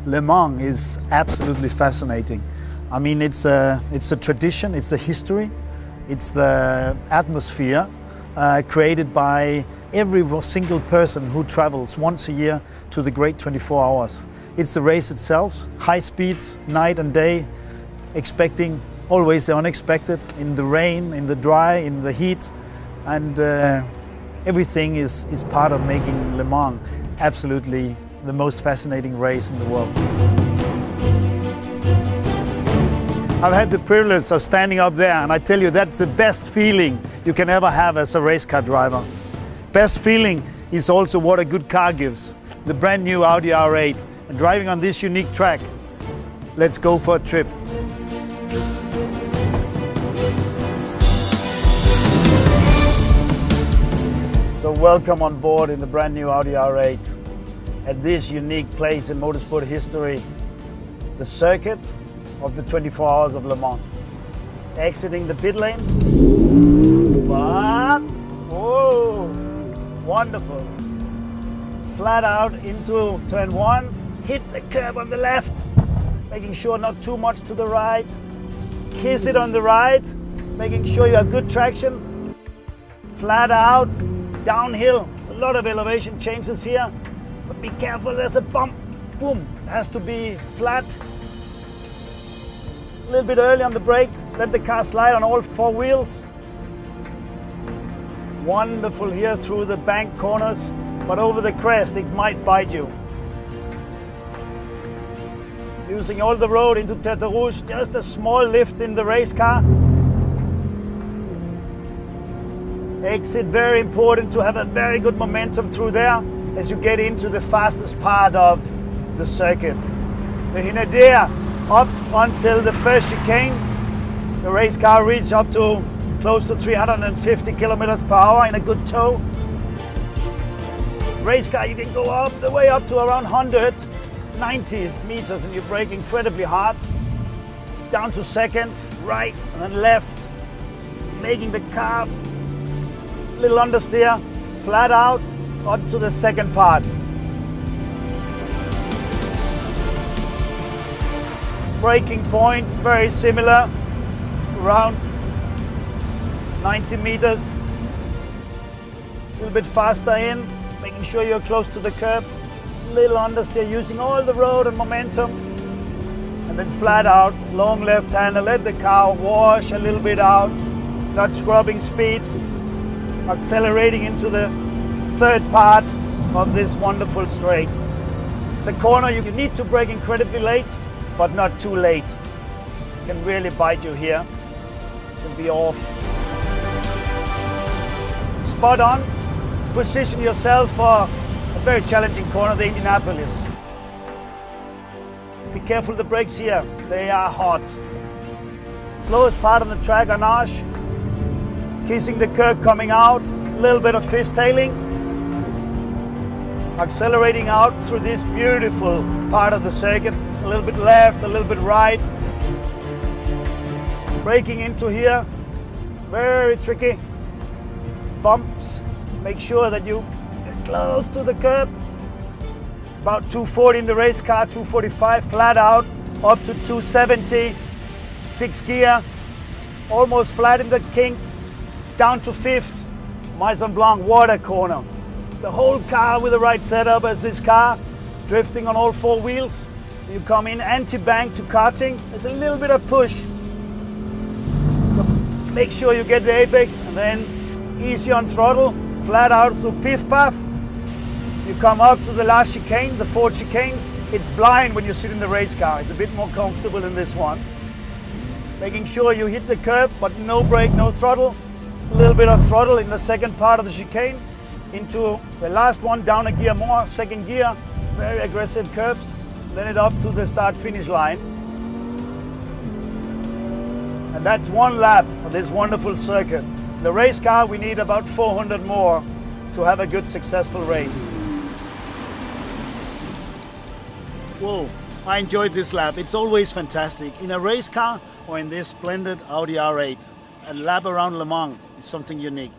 Le Mans is absolutely fascinating. I mean, it's a tradition, it's a history, it's the atmosphere created by every single person who travels once a year to the great 24 hours. It's the race itself, high speeds, night and day, expecting always the unexpected, in the rain, in the dry, in the heat, and everything is part of making Le Mans absolutely the most fascinating race in the world. I've had the privilege of standing up there, and I tell you, that's the best feeling you can ever have as a race car driver. Best feeling is also what a good car gives. The brand new Audi R8, and driving on this unique track. Let's go for a trip. So welcome on board in the brand new Audi R8 at this unique place in motorsport history, the circuit of the 24 hours of Le Mans. Exiting the pit lane, but, whoa, wonderful. Flat out into turn one, hit the curb on the left, making sure not too much to the right, kiss it on the right, making sure you have good traction, flat out, downhill. It's a lot of elevation changes here, but be careful, there's a bump, boom, it has to be flat. A little bit early on the brake, let the car slide on all four wheels. Wonderful here through the bank corners, but over the crest it might bite you. Using all the road into Tête Rouge, just a small lift in the race car. Exit, very important to have a very good momentum through there as you get into the fastest part of the circuit. The Hinadea up until the first chicane. The race car reached up to close to 350 kilometers per hour in a good tow. Race car, you can go up the way up to around 190 meters and you brake incredibly hard. Down to second, right, and then left, making the car a little understeer, flat out, onto the second part. Braking point, very similar, around 90 meters. A little bit faster in, making sure you're close to the curb. Little understeer, using all the road and momentum. And then flat out, long left-hander, let the car wash a little bit out, not scrubbing speed. Accelerating into the third part of this wonderful straight. It's a corner you need to brake incredibly late, but not too late. It can really bite you here. You can be off. Spot on. Position yourself for a very challenging corner, the Indianapolis. Be careful the brakes here, they are hot. Slowest part on the track, Arnage. Kissing the curb coming out, a little bit of fishtailing. Accelerating out through this beautiful part of the circuit. A little bit left, a little bit right. Braking into here, very tricky. Bumps, make sure that you get close to the curb. About 240 in the race car, 245 flat out, up to 270. 6 gear, almost flat in the kink. Down to fifth, Maison Blanc water corner. The whole car with the right setup as this car, drifting on all four wheels. You come in anti-bank to karting, there's a little bit of push. So make sure you get the apex and then easy on throttle, flat out through piff puff. You come up to the last chicane, the 4 chicanes. It's blind when you sit in the race car. It's a bit more comfortable in this one. Making sure you hit the curb, but no brake, no throttle. A little bit of throttle in the second part of the chicane into the last one, down a gear more, second gear, very aggressive curbs, then it up to the start-finish line. And that's one lap of this wonderful circuit. The race car, we need about 400 more to have a good, successful race. Whoa, I enjoyed this lap. It's always fantastic. In a race car or in this splendid Audi R8, a lap around Le Mans is something unique.